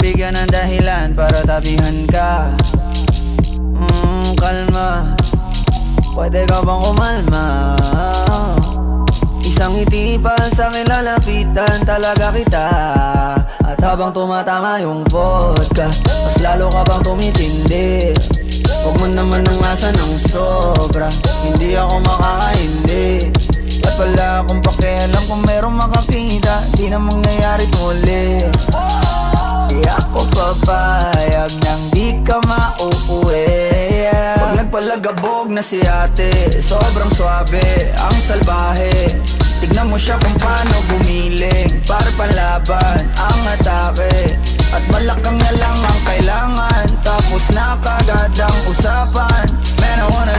bigyan ng dahilan para tabihan ka. Kalma, pwede ka bang kumalma? Isang ngiti pa sa akin lalapitan talaga kita. At habang tumatama yung vodka, mas lalo ka bang tumitindi. Huwag mo naman ang asa ng sobra, hindi ako makakaindi. At wala akong pakialam kung merong makakita, di na mangyayari muli. Di ako papayag nang di ka mauuwi. Pag nagpalagabog na si ate, sobrang swabe, ang salbahe. Tignan mo siya kung paano gumiling, para panlaban ang atake. At malakang na lang ang kailangan, tapos na kagad ang usapan. Man, I wanna